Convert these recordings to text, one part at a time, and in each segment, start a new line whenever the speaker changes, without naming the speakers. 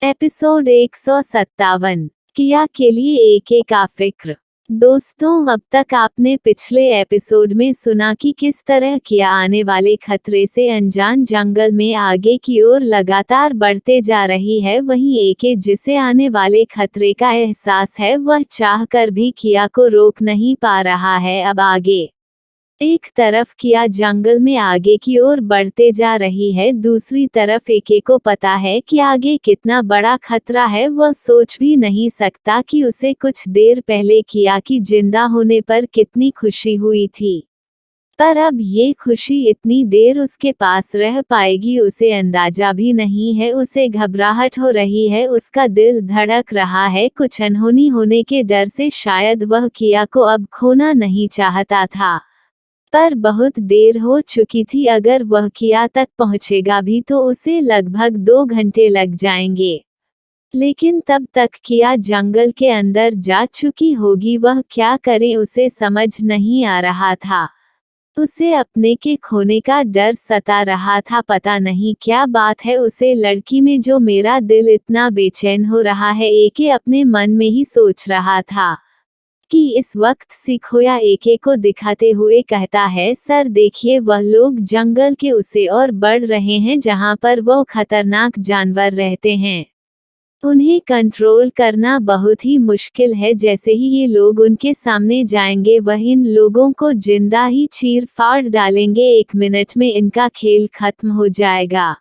Episode 157। किया के लिए एके का फिक्र। दोस्तों, अब तक आपने पिछले एपिसोड में सुना कि किस तरह किया आने वाले खतरे से अनजान जंगल में आगे की ओर लगातार बढ़ते जा रही है। वहीं एके, जिसे आने वाले खतरे का एहसास है, वह चाहकर भी किया को रोक नहीं पा रहा है। अब आगे एक तरफ किया जंगल में आगे की ओर बढ़ते जा रही है, दूसरी तरफ एके को पता है कि आगे कितना बड़ा खतरा है। वह सोच भी नहीं सकता कि उसे कुछ देर पहले किया की जिंदा होने पर कितनी खुशी हुई थी, पर अब ये खुशी इतनी देर उसके पास रह पाएगी उसे अंदाजा भी नहीं है। उसे घबराहट हो रही है, उसका दिल धड़क रहा है, कुछ अनहोनी होने के डर से। शायद वह किया को अब खोना नहीं चाहता था, पर बहुत देर हो चुकी थी। अगर वह किया तक पहुंचेगा भी तो उसे लगभग 2 घंटे लग जाएंगे, लेकिन तब तक किया जंगल के अंदर जा चुकी होगी। वह क्या करे, उसे समझ नहीं आ रहा था। उसे अपने के खोने का डर सता रहा था। पता नहीं क्या बात है उसे लड़की में जो मेरा दिल इतना बेचैन हो रहा है, एके अपने मन में ही सोच रहा था कि इस वक्त सिकोया एके को दिखाते हुए कहता है, सर देखिए, वह लोग जंगल के उसे और बढ़ रहे हैं जहां पर वो खतरनाक जानवर रहते हैं। उन्हें कंट्रोल करना बहुत ही मुश्किल है। जैसे ही ये लोग उनके सामने जाएंगे, वह इन लोगों को जिंदा ही चीर फाड़ डालेंगे। 1 मिनट में इनका खेल खत्म हो जाएगा।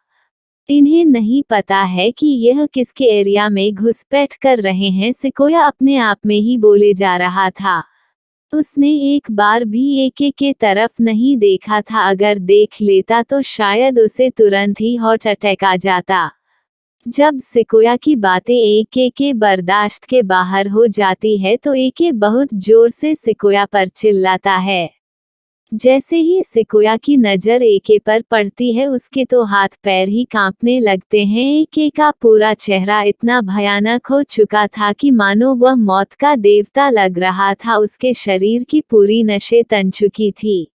इन्हें नहीं पता है कि यह किसके एरिया में घुसपैठ कर रहे हैं। सिकोया अपने आप में ही बोले जा रहा था। उसने एक बार भी एके के तरफ नहीं देखा था। अगर देख लेता तो शायद उसे तुरंत ही हार्ट अटैक आ जाता। जब सिकोया की बातें एके के बर्दाश्त के बाहर हो जाती है तो एके बहुत जोर से सिकोया पर चिल्लाता है। जैसे ही सिकोया की नजर एके पर पड़ती है, उसके तो हाथ पैर ही कांपने लगते हैं। एके का पूरा चेहरा इतना भयानक हो चुका था कि मानो वह मौत का देवता लग रहा था। उसके शरीर की पूरी नसें तन चुकी थी,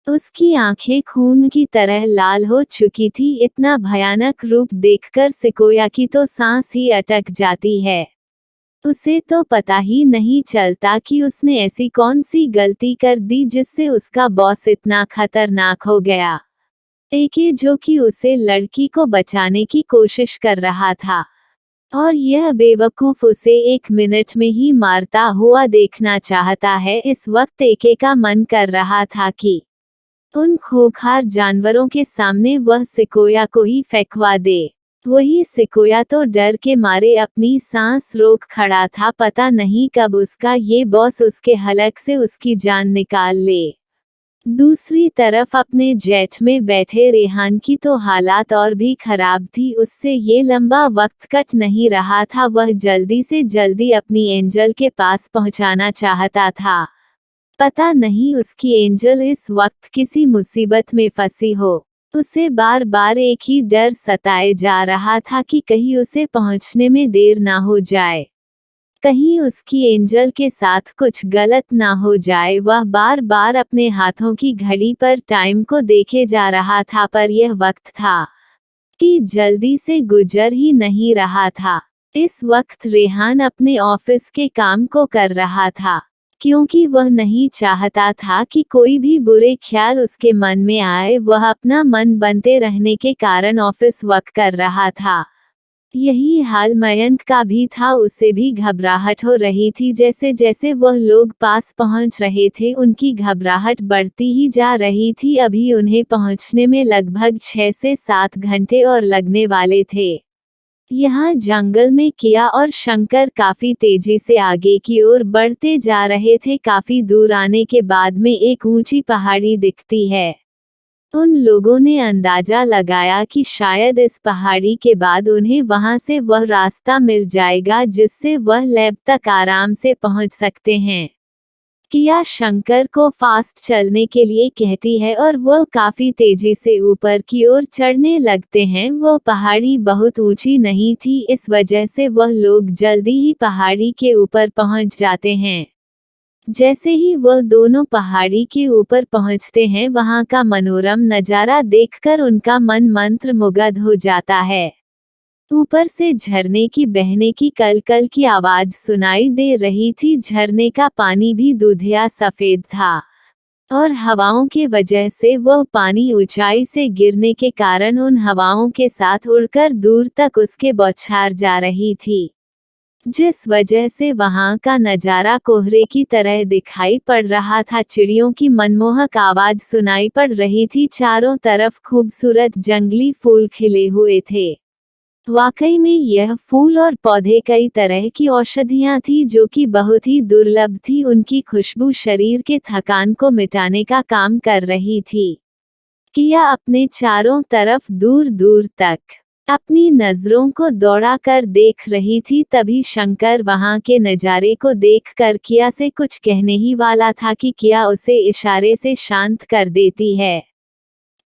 उसकी आंखें खून की तरह लाल हो चुकी थी। इतना भयानक रूप देखकर सिकोया की तो सांस ही अटक जाती है। उसे तो पता ही नहीं चलता कि उसने ऐसी कौन सी गलती कर दी जिससे उसका बॉस इतना खतरनाक हो गया। एके, जो कि उसे लड़की को बचाने की कोशिश कर रहा था, और यह बेवकूफ उसे 1 मिनट में ही मारता हुआ देखना चाहता है। इस वक्त एके का मन कर रहा था कि उन खूंखार जानवरों के सामने वह सिकोया को ही फेंकवा दे। वही सिकोया तो डर के मारे अपनी सांस रोक खड़ा था। पता नहीं कब उसका ये बॉस उसके हलक से उसकी जान निकाल ले। दूसरी तरफ अपने जेट में बैठे रेहान की तो हालात और भी खराब थी। उससे ये लंबा वक्त कट नहीं रहा था। वह जल्दी से जल्दी अपनी एंजल के पास पहुंचाना चाहता था। पता नहीं उसकी एंजल इस वक्त किसी मुसीबत में फंसी हो। उसे बार बार एक ही डर सताए जा रहा था कि कहीं उसे पहुंचने में देर ना हो जाए, कहीं उसकी एंजल के साथ कुछ गलत ना हो जाए। वह बार बार अपने हाथों की घड़ी पर टाइम को देखे जा रहा था, पर यह वक्त था कि जल्दी से गुजर ही नहीं रहा था। इस वक्त रेहान अपने ऑफिस के काम को कर रहा था, क्योंकि वह नहीं चाहता था कि कोई भी बुरे ख्याल उसके मन में आए। वह अपना मन बनते रहने के कारण ऑफिस वर्क कर रहा था। यही हाल मयंक का भी था। उसे भी घबराहट हो रही थी। जैसे जैसे वह लोग पास पहुंच रहे थे, उनकी घबराहट बढ़ती ही जा रही थी। अभी उन्हें पहुंचने में लगभग 6 से 7 घंटे और लगने वाले थे। यहाँ जंगल में किया और शंकर काफी तेजी से आगे की ओर बढ़ते जा रहे थे। काफी दूर आने के बाद में एक ऊंची पहाड़ी दिखती है। उन लोगों ने अंदाजा लगाया कि शायद इस पहाड़ी के बाद उन्हें वहां से वह रास्ता मिल जाएगा जिससे वह लैब तक आराम से पहुंच सकते हैं। किया शंकर को फास्ट चलने के लिए कहती है और वह काफी तेजी से ऊपर की ओर चढ़ने लगते हैं। वह पहाड़ी बहुत ऊंची नहीं थी, इस वजह से वह लोग जल्दी ही पहाड़ी के ऊपर पहुंच जाते हैं। जैसे ही वह दोनों पहाड़ी के ऊपर पहुंचते हैं, वहां का मनोरम नजारा देखकर उनका मन मंत्रमुग्ध हो जाता है। ऊपर से झरने की बहने की कल-कल की आवाज सुनाई दे रही थी। झरने का पानी भी दूधिया सफेद था और हवाओं के वजह से वह पानी ऊंचाई से गिरने के कारण उन हवाओं के साथ उड़कर दूर तक उसके बौछार जा रही थी, जिस वजह से वहां का नजारा कोहरे की तरह दिखाई पड़ रहा था। चिड़ियों की मनमोहक आवाज सुनाई पड़ रही थी। चारों तरफ खूबसूरत जंगली फूल खिले हुए थे। वाकई में यह फूल और पौधे कई तरह की औषधियां थी जो कि बहुत ही दुर्लभ थी। उनकी खुशबू शरीर के थकान को मिटाने का काम कर रही थी। किया अपने चारों तरफ दूर दूर तक अपनी नजरों को दौड़ा कर देख रही थी। तभी शंकर वहां के नजारे को देखकर किया से कुछ कहने ही वाला था कि किया उसे इशारे से शांत कर देती है,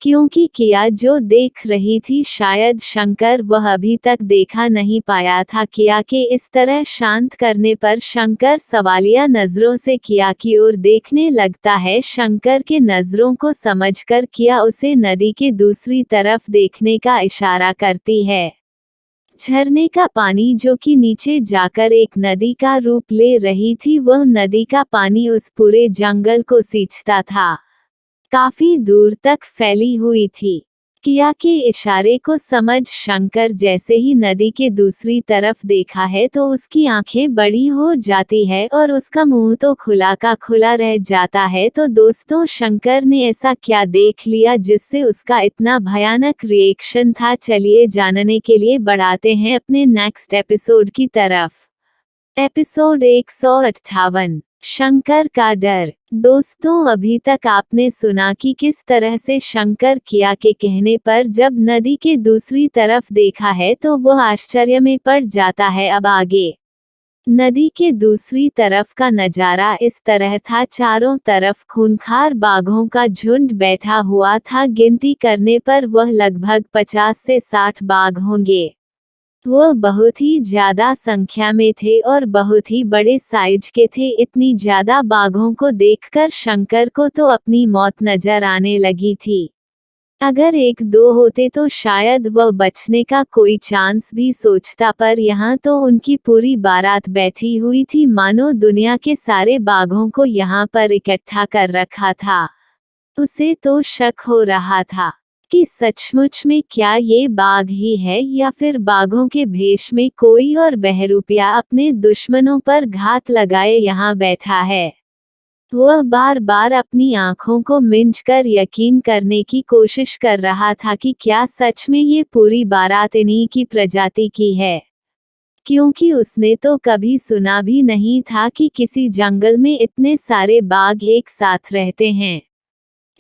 क्योंकि किया जो देख रही थी शायद शंकर वह अभी तक देखा नहीं पाया था। किया के इस तरह शांत करने पर शंकर सवालिया नजरों से किया की ओर देखने लगता है। शंकर के नजरों को समझकर किया उसे नदी के दूसरी तरफ देखने का इशारा करती है। झरने का पानी जो कि नीचे जाकर एक नदी का रूप ले रही थी, वह नदी का पानी उस पूरे जंगल को सींचता था, काफी दूर तक फैली हुई थी। किया के इशारे को समझ शंकर जैसे ही नदी के दूसरी तरफ देखा है तो उसकी आंखें बड़ी हो जाती है और उसका मुंह तो खुला का खुला रह जाता है। तो दोस्तों, शंकर ने ऐसा क्या देख लिया जिससे उसका इतना भयानक रिएक्शन था? चलिए जानने के लिए बढ़ाते हैं अपने नेक्स्ट एपिसोड की तरफ। एपिसोड 158, शंकर का डर। दोस्तों, अभी तक आपने सुना कि किस तरह से शंकर किया के कहने पर जब नदी के दूसरी तरफ देखा है तो वह आश्चर्य में पड़ जाता है। अब आगे नदी के दूसरी तरफ का नजारा इस तरह था। चारों तरफ खूंखार बाघों का झुंड बैठा हुआ था। गिनती करने पर वह लगभग 50 से 60 बाघ होंगे। वह बहुत ही ज्यादा संख्या में थे और बहुत ही बड़े साइज के थे। इतनी ज्यादा बाघों को देखकर शंकर को तो अपनी मौत नजर आने लगी थी। अगर एक दो होते तो शायद वह बचने का कोई चांस भी सोचता, पर यहाँ तो उनकी पूरी बारात बैठी हुई थी। मानो दुनिया के सारे बाघों को यहाँ पर इकट्ठा कर रखा था। उसे तो शक हो रहा था कि सचमुच में क्या ये बाघ ही है या फिर बाघों के भेष में कोई और बहरूपिया अपने दुश्मनों पर घात लगाए यहाँ बैठा है। वह बार बार अपनी आंखों को मिंचकर यकीन करने की कोशिश कर रहा था कि क्या सच में ये पूरी बारात इन्हीं की प्रजाति की है, क्योंकि उसने तो कभी सुना भी नहीं था कि किसी जंगल में इतने सारे बाघ एक साथ रहते हैं।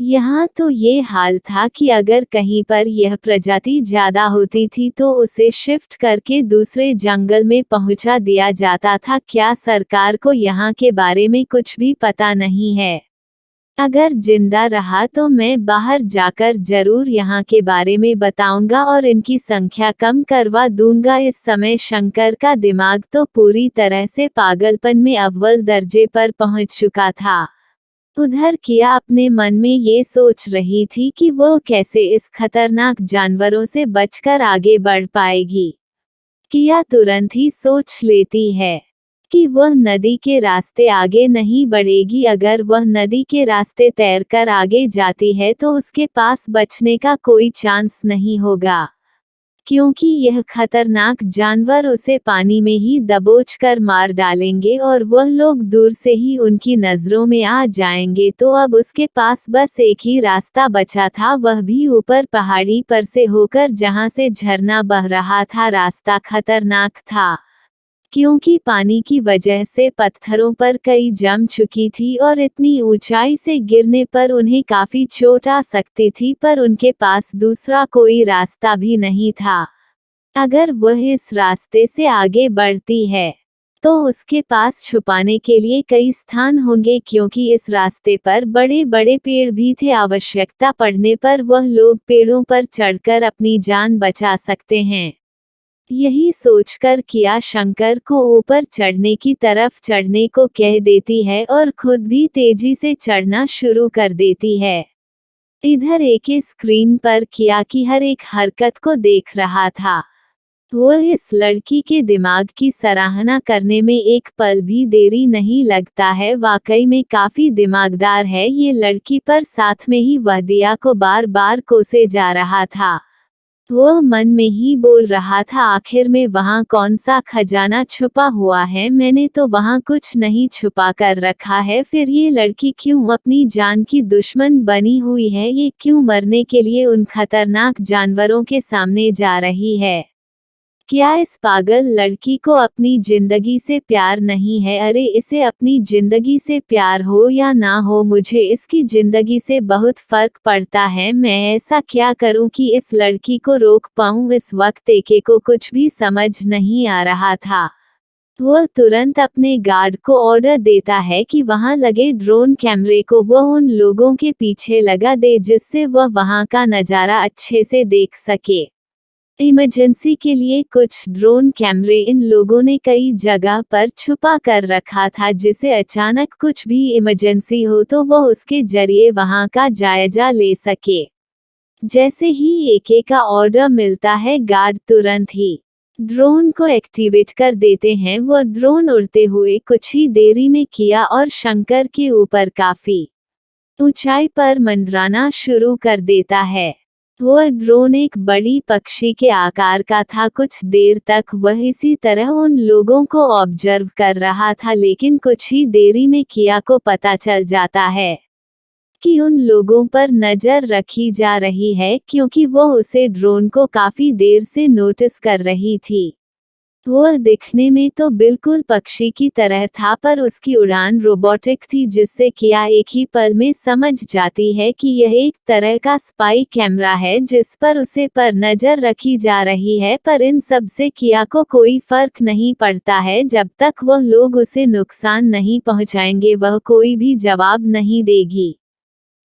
यहाँ तो ये हाल था कि अगर कहीं पर यह प्रजाति ज्यादा होती थी तो उसे शिफ्ट करके दूसरे जंगल में पहुंचा दिया जाता था। क्या सरकार को यहाँ के बारे में कुछ भी पता नहीं है? अगर जिंदा रहा तो मैं बाहर जाकर जरूर यहाँ के बारे में बताऊंगा और इनकी संख्या कम करवा दूंगा। इस समय शंकर का दिमाग तो पूरी तरह से पागलपन में अव्वल दर्जे पर पहुंच चुका था। उधर किया अपने मन में ये सोच रही थी कि वो कैसे इस खतरनाक जानवरों से बचकर आगे बढ़ पाएगी। किया तुरंत ही सोच लेती है कि वह नदी के रास्ते आगे नहीं बढ़ेगी। अगर वह नदी के रास्ते तैरकर आगे जाती है तो उसके पास बचने का कोई चांस नहीं होगा, क्योंकि यह खतरनाक जानवर उसे पानी में ही दबोच कर मार डालेंगे और वह लोग दूर से ही उनकी नजरों में आ जाएंगे। तो अब उसके पास बस एक ही रास्ता बचा था, वह भी ऊपर पहाड़ी पर से होकर जहां से झरना बह रहा था। रास्ता खतरनाक था क्योंकि पानी की वजह से पत्थरों पर कई जम चुकी थी और इतनी ऊंचाई से गिरने पर उन्हें काफी चोट आ सकती थी, पर उनके पास दूसरा कोई रास्ता भी नहीं था। अगर वह इस रास्ते से आगे बढ़ती है तो उसके पास छुपाने के लिए कई स्थान होंगे, क्योंकि इस रास्ते पर बड़े बड़े पेड़ भी थे। आवश्यकता पड़ने पर वह लोग पेड़ों पर चढ़कर अपनी जान बचा सकते हैं। यही सोचकर किया शंकर को ऊपर चढ़ने की तरफ चढ़ने को कह देती है और खुद भी तेजी से चढ़ना शुरू कर देती है। इधर एक स्क्रीन पर किया की हर एक हरकत को देख रहा था। वो इस लड़की के दिमाग की सराहना करने में एक पल भी देरी नहीं लगता है। वाकई में काफी दिमागदार है ये लड़की, पर साथ में ही वह दिया को बार बार कोसे जा रहा था। वो मन में ही बोल रहा था, आखिर में वहाँ कौन सा खजाना छुपा हुआ है, मैंने तो वहाँ कुछ नहीं छुपा कर रखा है, फिर ये लड़की क्यों अपनी जान की दुश्मन बनी हुई है, ये क्यों मरने के लिए उन खतरनाक जानवरों के सामने जा रही है। क्या इस पागल लड़की को अपनी जिंदगी से प्यार नहीं है? अरे इसे अपनी जिंदगी से प्यार हो या ना हो, मुझे इसकी जिंदगी से बहुत फर्क पड़ता है। मैं ऐसा क्या करूं कि इस लड़की को रोक पाऊं? इस वक्त एके को कुछ भी समझ नहीं आ रहा था। वो तुरंत अपने गार्ड को ऑर्डर देता है कि वहां लगे ड्रोन कैमरे को वो उन लोगों के पीछे लगा दे, जिससे वह वहां का नज़ारा अच्छे से देख सके। इमरजेंसी के लिए कुछ ड्रोन कैमरे इन लोगों ने कई जगह पर छुपा कर रखा था, जिसे अचानक कुछ भी इमरजेंसी हो तो वो उसके जरिए वहां का जायजा ले सके। जैसे ही एके का ऑर्डर मिलता है, गार्ड तुरंत ही ड्रोन को एक्टिवेट कर देते हैं। वो ड्रोन उड़ते हुए कुछ ही देरी में किया और शंकर के ऊपर काफी ऊंचाई पर मंडराना शुरू कर देता है। वो ड्रोन एक बड़ी पक्षी के आकार का था। कुछ देर तक वह इसी तरह उन लोगों को ऑब्जर्व कर रहा था, लेकिन कुछ ही देरी में किया को पता चल जाता है कि उन लोगों पर नजर रखी जा रही है, क्योंकि वो उसे ड्रोन को काफी देर से नोटिस कर रही थी। वो दिखने में तो बिल्कुल पक्षी की तरह था, पर उसकी उड़ान रोबोटिक थी, जिससे किया एक ही पल में समझ जाती है कि यह एक तरह का स्पाई कैमरा है जिस पर उसे पर नजर रखी जा रही है। पर इन सब से किया को कोई फर्क नहीं पड़ता है। जब तक वह लोग उसे नुकसान नहीं पहुंचाएंगे, वह कोई भी जवाब नहीं देगी।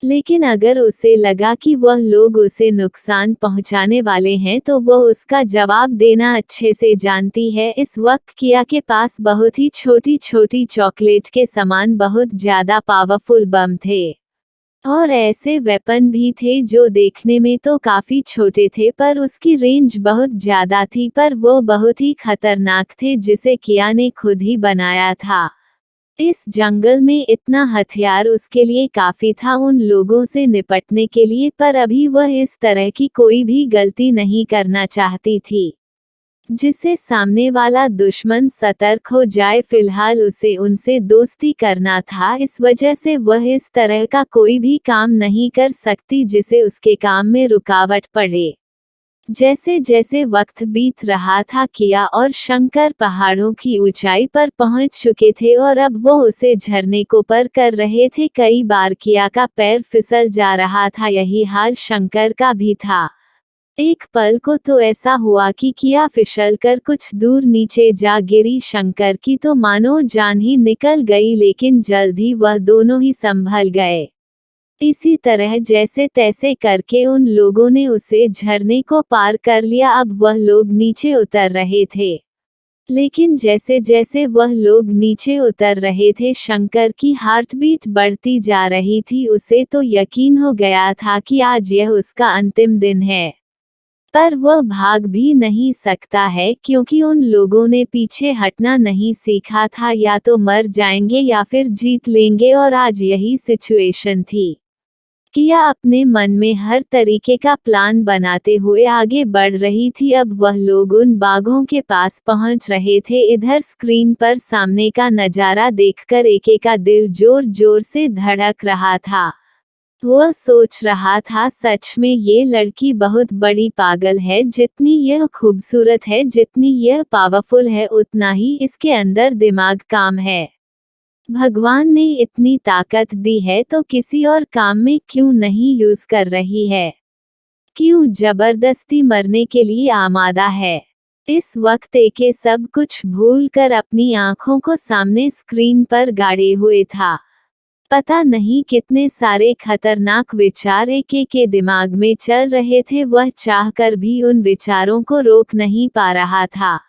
लेकिन अगर उसे लगा कि वह लोग उसे नुकसान पहुंचाने वाले हैं, तो वह उसका जवाब देना अच्छे से जानती है। इस वक्त किया के पास बहुत ही छोटी छोटी चॉकलेट के समान बहुत ज्यादा पावरफुल बम थे, और ऐसे वेपन भी थे जो देखने में तो काफी छोटे थे, पर उसकी रेंज बहुत ज्यादा थी, पर वो बहुत ही खतरनाक थे, जिसे किया ने खुद ही बनाया था। इस जंगल में इतना हथियार उसके लिए काफी था उन लोगों से निपटने के लिए, पर अभी वह इस तरह की कोई भी गलती नहीं करना चाहती थी जिससे सामने वाला दुश्मन सतर्क हो जाए। फिलहाल उसे उनसे दोस्ती करना था, इस वजह से वह इस तरह का कोई भी काम नहीं कर सकती जिसे उसके काम में रुकावट पड़े। जैसे जैसे वक्त बीत रहा था, किया और शंकर पहाड़ों की ऊंचाई पर पहुंच चुके थे और अब वो उसे झरने को पार कर रहे थे। कई बार किया का पैर फिसल जा रहा था, यही हाल शंकर का भी था। एक पल को तो ऐसा हुआ कि किया फिसलकर कुछ दूर नीचे जा गिरी। शंकर की तो मानो जान ही निकल गई, लेकिन जल्द ही वह दोनों ही संभल गए। इसी तरह जैसे तैसे करके उन लोगों ने उसे झरने को पार कर लिया। अब वह लोग नीचे उतर रहे थे, लेकिन जैसे जैसे वह लोग नीचे उतर रहे थे, शंकर की हार्टबीट बढ़ती जा रही थी। उसे तो यकीन हो गया था कि आज यह उसका अंतिम दिन है, पर वह भाग भी नहीं सकता है, क्योंकि उन लोगों ने पीछे हटना नहीं सीखा था। या तो मर जाएंगे या फिर जीत लेंगे, और आज यही सिचुएशन थी। किया अपने मन में हर तरीके का प्लान बनाते हुए आगे बढ़ रही थी। अब वह लोग उन बाघों के पास पहुंच रहे थे। इधर स्क्रीन पर सामने का नजारा देखकर एके का दिल जोर जोर से धड़क रहा था। वह सोच रहा था, सच में ये लड़की बहुत बड़ी पागल है। जितनी यह खूबसूरत है, जितनी यह पावरफुल है, उतना ही इसके अंदर दिमाग काम है। भगवान ने इतनी ताकत दी है तो किसी और काम में क्यों नहीं यूज कर रही है? क्यों जबरदस्ती मरने के लिए आमादा है? इस वक्त एके सब कुछ भूलकर अपनी आंखों को सामने स्क्रीन पर गाड़े हुए था। पता नहीं कितने सारे खतरनाक विचार एके के दिमाग में चल रहे थे। वह चाहकर भी उन विचारों को रोक नहीं पा रहा था।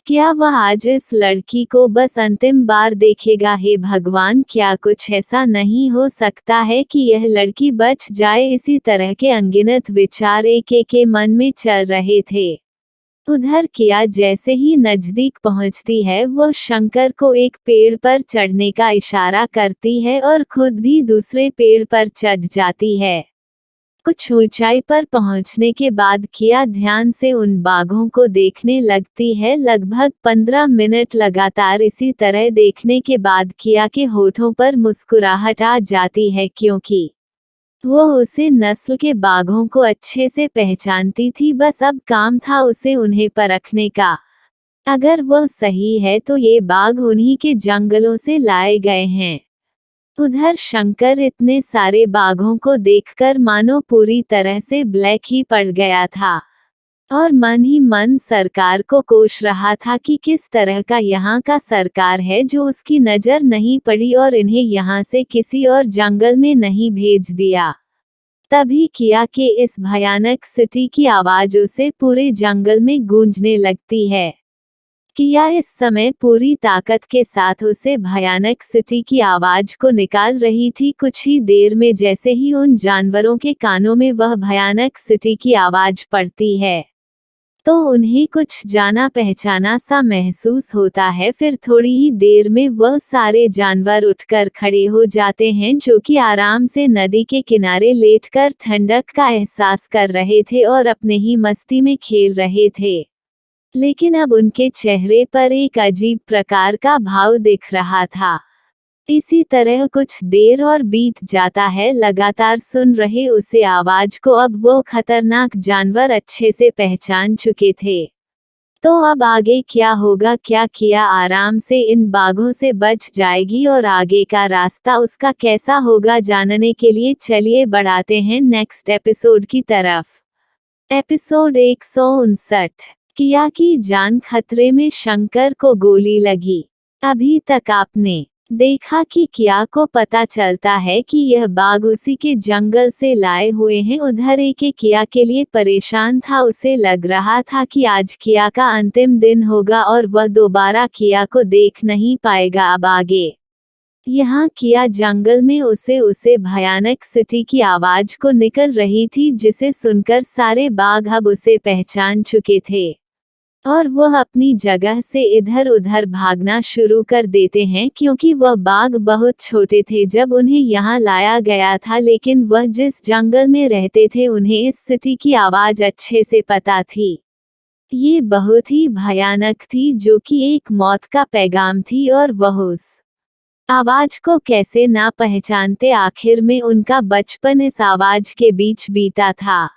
क्या वह आज इस लड़की को बस अंतिम बार देखेगा? हे भगवान, क्या कुछ ऐसा नहीं हो सकता है कि यह लड़की बच जाए? इसी तरह के अनगिनत विचार एके के मन में चल रहे थे। उधर किया जैसे ही नजदीक पहुंचती है वो शंकर को एक पेड़ पर चढ़ने का इशारा करती है और खुद भी दूसरे पेड़ पर चढ़ जाती है। कुछ ऊंचाई पर पहुंचने के बाद किया ध्यान से उन बाघों को देखने लगती है। लगभग 15 मिनट लगातार इसी तरह देखने के बाद किया के होठों पर मुस्कुराहट आ जाती है, क्योंकि वो उसे नस्ल के बाघों को अच्छे से पहचानती थी। बस अब काम था उसे उन्हें परखने का। अगर वो सही है तो ये बाघ उन्हीं के जंगलों से लाए गए हैं। उधर शंकर इतने सारे बाघों को देखकर मानो पूरी तरह से ब्लैक ही पड़ गया था और मन ही मन सरकार को कोस रहा था कि किस तरह का यहाँ का सरकार है जो उसकी नजर नहीं पड़ी और इन्हें यहाँ से किसी और जंगल में नहीं भेज दिया। तभी किया के इस भयानक सिटी की आवाज उसे पूरे जंगल में गूंजने लगती है। किया इस समय पूरी ताकत के साथ उसे भयानक सिटी की आवाज को निकाल रही थी। कुछ ही देर में जैसे ही उन जानवरों के कानों में वह भयानक सिटी की आवाज पड़ती है तो उन्हें कुछ जाना पहचाना सा महसूस होता है। फिर थोड़ी ही देर में वह सारे जानवर उठकर खड़े हो जाते हैं, जो कि आराम से नदी के किनारे लेटकर ठंडक का एहसास कर रहे थे और अपने ही मस्ती में खेल रहे थे। लेकिन अब उनके चेहरे पर एक अजीब प्रकार का भाव दिख रहा था। इसी तरह कुछ देर और बीत जाता है। लगातार सुन रहे उसे आवाज को अब वो खतरनाक जानवर अच्छे से पहचान चुके थे। तो अब आगे क्या होगा? क्या किया आराम से इन बाघों से बच जाएगी और आगे का रास्ता उसका कैसा होगा? जानने के लिए चलिए बढ़ाते हैं नेक्स्ट एपिसोड की तरफ। एपिसोड 159, किया की जान खतरे में, शंकर को गोली लगी। अभी तक आपने देखा कि किया को पता चलता है कि यह बाघ उसी के जंगल से लाए हुए हैं। उधर एक किया के लिए परेशान था। उसे लग रहा था कि आज किया का अंतिम दिन होगा और वह दोबारा किया को देख नहीं पाएगा। अब आगे यहाँ किया जंगल में उसे भयानक सिटी की आवाज को निकल रही थी, जिसे सुनकर सारे बाघ अब उसे पहचान चुके थे और वह अपनी जगह से इधर उधर भागना शुरू कर देते हैं, क्योंकि वह बाघ बहुत छोटे थे जब उन्हें यहाँ लाया गया था। लेकिन वह जिस जंगल में रहते थे उन्हें इस सिटी की आवाज अच्छे से पता थी। ये बहुत ही भयानक थी, जो कि एक मौत का पैगाम थी और वह उस आवाज को कैसे ना पहचानते। आखिर में उनका बचपन इस आवाज के बीच बीता था।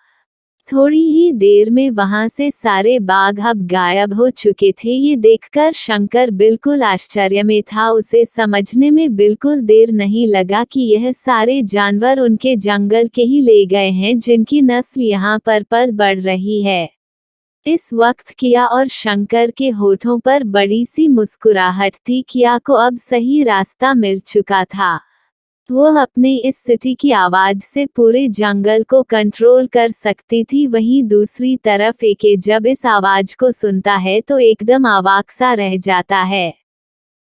थोड़ी ही देर में वहां से सारे बाघ अब गायब हो चुके थे। ये देखकर शंकर बिल्कुल आश्चर्य में था। उसे समझने में बिल्कुल देर नहीं लगा कि यह सारे जानवर उनके जंगल के ही ले गए हैं, जिनकी नस्ल यहाँ पर पल बढ़ रही है। इस वक्त किया और शंकर के होठों पर बड़ी सी मुस्कुराहट थी। किया को अब सही रास्ता मिल चुका था। वो अपने इस सिटी की आवाज से पूरे जंगल को कंट्रोल कर सकती थी। वहीं दूसरी तरफ एके जब इस आवाज को सुनता है तो एकदम अवाक सा रह जाता है।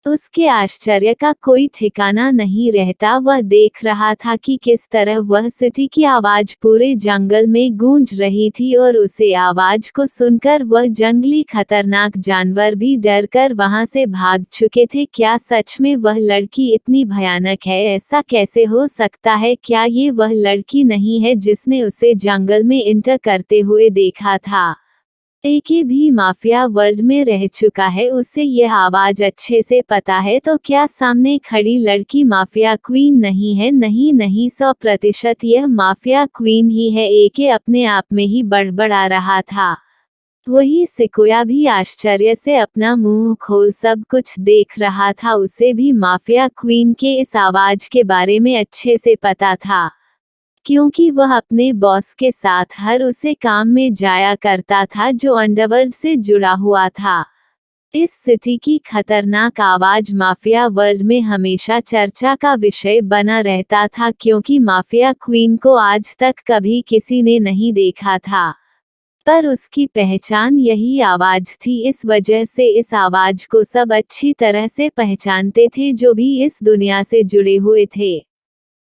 उसके आश्चर्य का कोई ठिकाना नहीं रहता। वह देख रहा था कि किस तरह वह सिटी की आवाज पूरे जंगल में गूंज रही थी और उसे आवाज को सुनकर वह जंगली खतरनाक जानवर भी डरकर वहां से भाग चुके थे। क्या सच में वह लड़की इतनी भयानक है? ऐसा कैसे हो सकता है? क्या ये वह लड़की नहीं है जिसने उसे जंगल में इंटर करते हुए देखा था? एके भी माफिया वर्ल्ड में रह चुका है, उसे यह आवाज अच्छे से पता है। तो क्या सामने खड़ी लड़की माफिया क्वीन नहीं है? नहीं नहीं, 100% यह माफिया क्वीन ही है। एके अपने आप में ही बड़बड़ा रहा था। वही सिकोया भी आश्चर्य से अपना मुंह खोल सब कुछ देख रहा था। उसे भी माफिया क्वीन के इस आवाज के बारे में अच्छे से पता था, क्योंकि वह अपने बॉस के साथ हर उसे काम में जाया करता था जो अंडरवर्ल्ड से जुड़ा हुआ था। इस सिटी की खतरनाक आवाज माफिया वर्ल्ड में हमेशा चर्चा का विषय बना रहता था, क्योंकि माफिया क्वीन को आज तक कभी किसी ने नहीं देखा था, पर उसकी पहचान यही आवाज थी। इस वजह से इस आवाज को सब अच्छी तरह से पहचानते थे जो भी इस दुनिया से जुड़े हुए थे।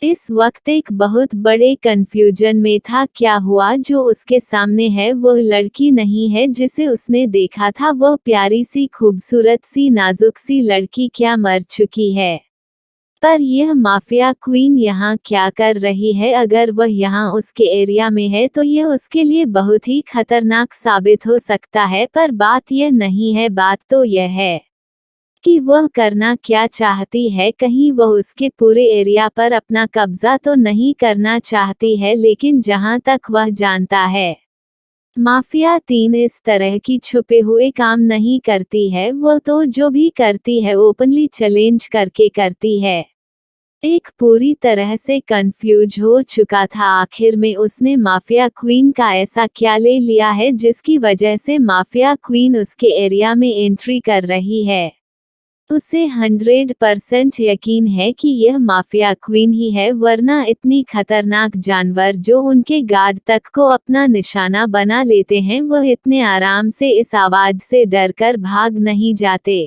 इस वक्त एक बहुत बड़े कंफ्यूजन में था। क्या हुआ? जो उसके सामने है वो लड़की नहीं है जिसे उसने देखा था। वो प्यारी सी, खूबसूरत सी, नाजुक सी लड़की क्या मर चुकी है? पर यह माफिया क्वीन यहाँ क्या कर रही है? अगर वह यहाँ उसके एरिया में है तो यह उसके लिए बहुत ही खतरनाक साबित हो सकता है। पर बात यह नहीं है, बात तो यह है कि वह करना क्या चाहती है। कहीं वह उसके पूरे एरिया पर अपना कब्जा तो नहीं करना चाहती है, लेकिन जहां तक वह जानता है, माफिया 3 इस तरह की छुपे हुए काम नहीं करती है। वह तो जो भी करती है ओपनली चैलेंज करके करती है। एक पूरी तरह से कंफ्यूज हो चुका था। आखिर में उसने माफिया क्वीन का ऐसा क्या ले लिया है जिसकी वजह से माफिया क्वीन उसके एरिया में एंट्री कर रही है। उसे 100% यकीन है कि यह माफिया क्वीन ही है, वरना इतनी खतरनाक जानवर जो उनके गार्ड तक को अपना निशाना बना लेते हैं, वह इतने आराम से इस आवाज से डरकर भाग नहीं जाते।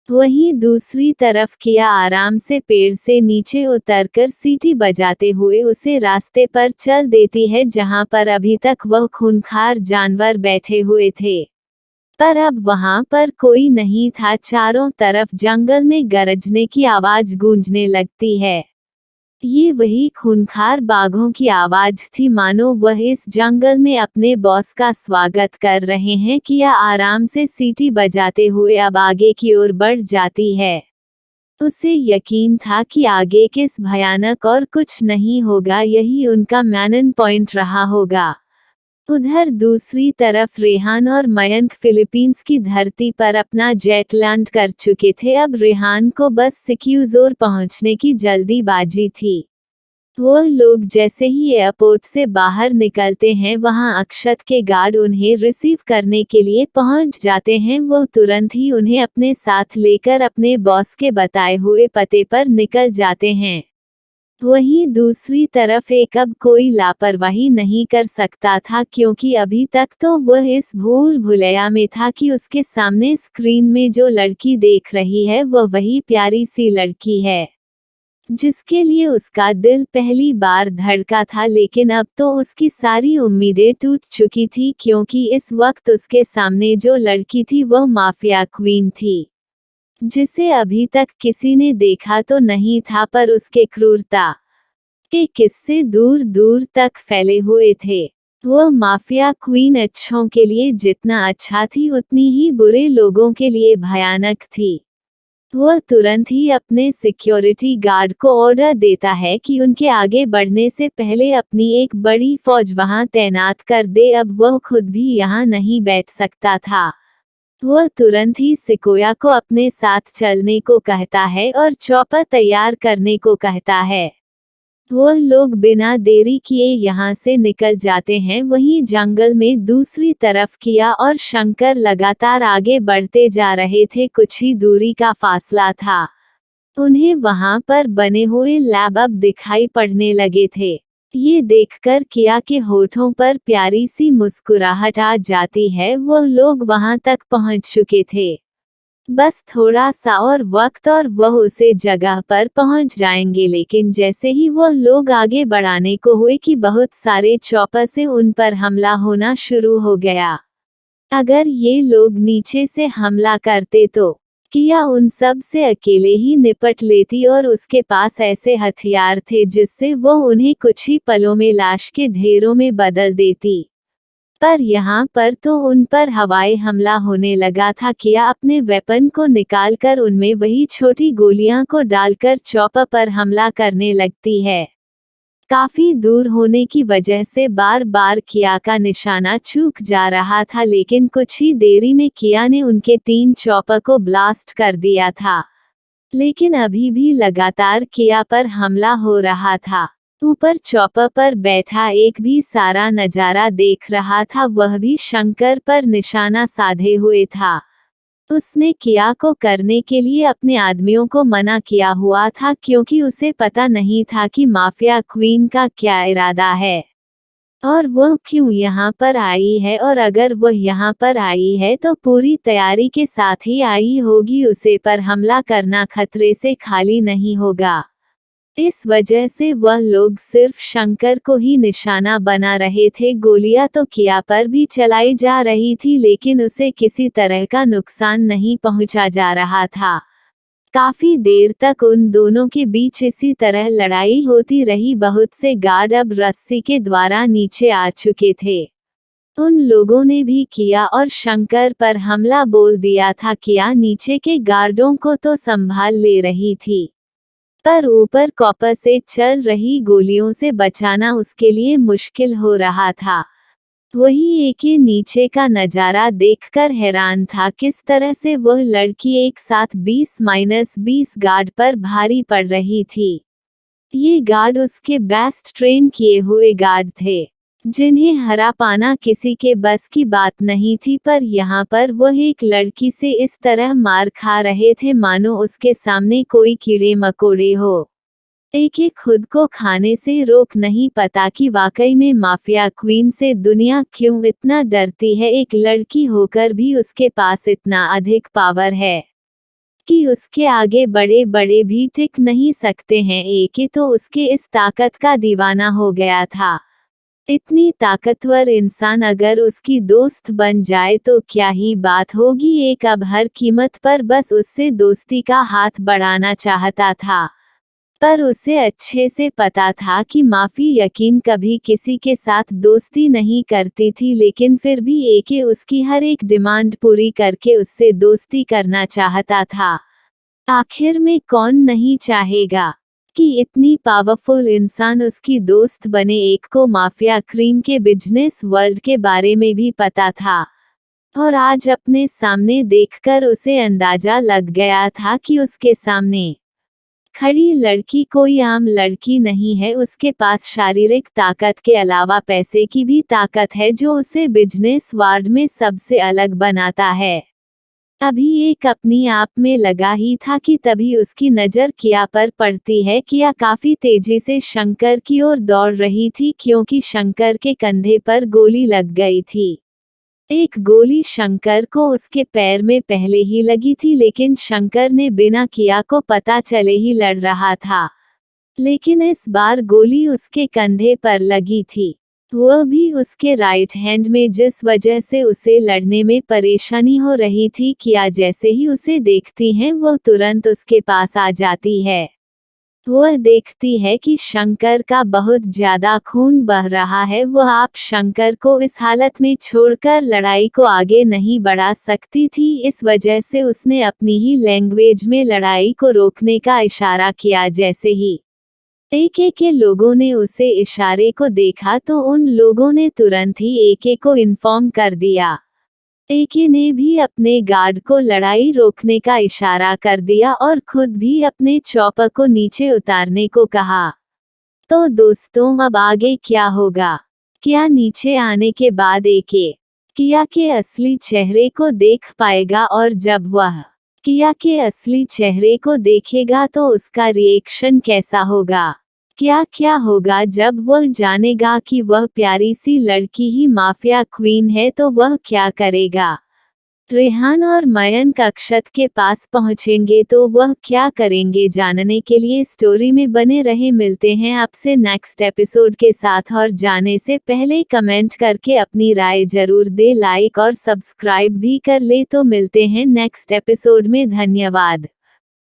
वहीं दूसरी तरफ किया आराम से पेड़ से नीचे उतरकर सीटी बजाते हुए उसे रास्ते पर चल देती है जहां पर अभी तक वह खूंखार जानवर बैठे हुए थे। पर अब वहां पर कोई नहीं था। चारों तरफ जंगल में गरजने की आवाज गूंजने लगती है। ये वही खूंखार बाघों की आवाज थी, मानो वह इस जंगल में अपने बॉस का स्वागत कर रहे हैं। किया आराम से सीटी बजाते हुए अब आगे की ओर बढ़ जाती है। उसे यकीन था कि आगे किस भयानक और कुछ नहीं होगा, यही उनका मैनन पॉइंट रहा होगा। उधर दूसरी तरफ रेहान और मयंक फिलीपींस की धरती पर अपना जेट लैंड कर चुके थे। अब रेहान को बस सिक्यूजोर पहुंचने की जल्दीबाजी थी। वो लोग जैसे ही एयरपोर्ट से बाहर निकलते हैं, वहां अक्षत के गार्ड उन्हें रिसीव करने के लिए पहुंच जाते हैं। वो तुरंत ही उन्हें अपने साथ लेकर अपने बॉस के बताए हुए पते पर निकल जाते हैं। वहीं दूसरी तरफ एक अब कोई लापरवाही नहीं कर सकता था, क्योंकि अभी तक तो वह इस भूल भुलैया में था कि उसके सामने स्क्रीन में जो लड़की देख रही है वह वही प्यारी सी लड़की है जिसके लिए उसका दिल पहली बार धड़का था। लेकिन अब तो उसकी सारी उम्मीदें टूट चुकी थी, क्योंकि इस वक्त उसके सामने जो लड़की थी वह माफिया क्वीन थी, जिसे अभी तक किसी ने देखा तो नहीं था, पर उसके क्रूरता के किस्से दूर दूर तक फैले हुए थे। वह माफिया क्वीन अच्छों के लिए जितना अच्छा थी, उतनी ही बुरे लोगों के लिए भयानक थी। वह तुरंत ही अपने सिक्योरिटी गार्ड को ऑर्डर देता है कि उनके आगे बढ़ने से पहले अपनी एक बड़ी फौज वहां तैनात कर दे। अब वह खुद भी यहाँ नहीं बैठ सकता था। वह तुरंत ही सिकोया को अपने साथ चलने को कहता है और चॉपर तैयार करने को कहता है। वो लोग बिना देरी किए यहाँ से निकल जाते हैं। वहीं जंगल में दूसरी तरफ किया और शंकर लगातार आगे बढ़ते जा रहे थे। कुछ ही दूरी का फासला था। उन्हें वहां पर बने हुए लैब अब दिखाई पड़ने लगे थे। ये देखकर किया के होठों पर प्यारी सी मुस्कुराहट आ जाती है। वो लोग वहां तक पहुंच चुके थे। बस थोड़ा सा और वक्त और वह उसे जगह पर पहुंच जाएंगे। लेकिन जैसे ही वो लोग आगे बढ़ाने को हुए कि बहुत सारे चॉपर से उन पर हमला होना शुरू हो गया। अगर ये लोग नीचे से हमला करते तो किया उन सब से अकेले ही निपट लेती, और उसके पास ऐसे हथियार थे जिससे वो उन्हें कुछ ही पलों में लाश के ढेरों में बदल देती। पर यहाँ पर तो उन पर हवाई हमला होने लगा था। किया अपने वेपन को निकालकर उनमें वही छोटी गोलियां को डालकर चॉपर पर हमला करने लगती है। काफी दूर होने की वजह से बार बार किया का निशाना चूक जा रहा था, लेकिन कुछ ही देरी में किया ने उनके 3 चॉपर को ब्लास्ट कर दिया था। लेकिन अभी भी लगातार किया पर हमला हो रहा था। ऊपर चॉपर पर बैठा एक भी सारा नजारा देख रहा था। वह भी शंकर पर निशाना साधे हुए था। उसने किया को करने के लिए अपने आदमियों को मना किया हुआ था, क्योंकि उसे पता नहीं था कि माफिया क्वीन का क्या इरादा है और वह क्यों यहाँ पर आई है। और अगर वह यहाँ पर आई है तो पूरी तैयारी के साथ ही आई होगी। उसे पर हमला करना खतरे से खाली नहीं होगा। इस वजह से वह लोग सिर्फ शंकर को ही निशाना बना रहे थे। गोलियां तो किया पर भी चलाई जा रही थी, लेकिन उसे किसी तरह का नुकसान नहीं पहुंचा जा रहा था। काफी देर तक उन दोनों के बीच इसी तरह लड़ाई होती रही। बहुत से गार्ड अब रस्सी के द्वारा नीचे आ चुके थे। उन लोगों ने भी किया और शंकर पर हमला बोल दिया था। किया नीचे के गार्डों को तो संभाल ले रही थी, पर ऊपर कॉपर से चल रही गोलियों से बचाना उसके लिए मुश्किल हो रहा था। वही एके नीचे का नजारा देखकर हैरान था, किस तरह से वह लड़की एक साथ 20-20 गार्ड पर भारी पड़ रही थी। ये गार्ड उसके बेस्ट ट्रेन किए हुए गार्ड थे, जिन्हें हरा पाना किसी के बस की बात नहीं थी। पर यहाँ पर वह एक लड़की से इस तरह मार खा रहे थे मानो उसके सामने कोई कीड़े मकोड़े हो। एके खुद को खाने से रोक नहीं पाता कि वाकई में माफिया क्वीन से दुनिया क्यों इतना डरती है। एक लड़की होकर भी उसके पास इतना अधिक पावर है कि उसके आगे बड़े बड़े भी टिक नहीं सकते हैं। एके तो उसके इस ताकत का दीवाना हो गया था। इतनी ताकतवर इंसान अगर उसकी दोस्त बन जाए तो क्या ही बात होगी। एक अब हर कीमत पर बस उससे दोस्ती का हाथ बढ़ाना चाहता था, पर उसे अच्छे से पता था कि माफी यकीन कभी किसी के साथ दोस्ती नहीं करती थी। लेकिन फिर भी एके उसकी हर एक डिमांड पूरी करके उससे दोस्ती करना चाहता था। आखिर में कौन नहीं चाहेगा कि इतनी पावरफुल इंसान उसकी दोस्त बने। एक को माफिया क्रीम के बिजनेस वर्ल्ड के बारे में भी पता था, और आज अपने सामने देखकर उसे अंदाजा लग गया था कि उसके सामने खड़ी लड़की कोई आम लड़की नहीं है। उसके पास शारीरिक ताकत के अलावा पैसे की भी ताकत है, जो उसे बिजनेस वर्ल्ड में सबसे अलग बनाता है। अभी एक अपनी आप में लगा ही था कि तभी उसकी नज़र किया पर पड़ती है। किया काफी तेजी से शंकर की ओर दौड़ रही थी, क्योंकि शंकर के कंधे पर गोली लग गई थी। एक गोली शंकर को उसके पैर में पहले ही लगी थी, लेकिन शंकर ने बिना किया को पता चले ही लड़ रहा था। लेकिन इस बार गोली उसके कंधे पर लगी थी, वह भी उसके राइट हैंड में, जिस वजह से उसे लड़ने में परेशानी हो रही थी। किया जैसे ही उसे देखती है वह तुरंत उसके पास आ जाती है। वह देखती है कि शंकर का बहुत ज्यादा खून बह रहा है। वह आप शंकर को इस हालत में छोड़कर लड़ाई को आगे नहीं बढ़ा सकती थी। इस वजह से उसने अपनी ही लैंग्वेज में लड़ाई को रोकने का इशारा किया। जैसे ही एके के लोगों ने उसे इशारे को देखा तो उन लोगों ने तुरंत ही एके को इन्फॉर्म कर दिया। एके ने भी अपने गार्ड को लड़ाई रोकने का इशारा कर दिया और खुद भी अपने चॉपर को नीचे उतारने को कहा। तो दोस्तों, अब आगे क्या होगा? क्या नीचे आने के बाद एके किया के असली चेहरे को देख पाएगा, और जब वह किया के असली चेहरे को देखेगा तो उसका रिएक्शन कैसा होगा? क्या होगा जब वह जानेगा कि वह प्यारी सी लड़की ही माफिया क्वीन है? तो वह क्या करेगा? रेहान और मयंक अक्षत के पास पहुंचेंगे तो वह क्या करेंगे? जानने के लिए स्टोरी में बने रहे। मिलते हैं आपसे नेक्स्ट एपिसोड के साथ, और जाने से पहले कमेंट करके अपनी राय जरूर दे, लाइक और सब्सक्राइब भी कर ले। तो मिलते हैं नेक्स्ट एपिसोड में। धन्यवाद।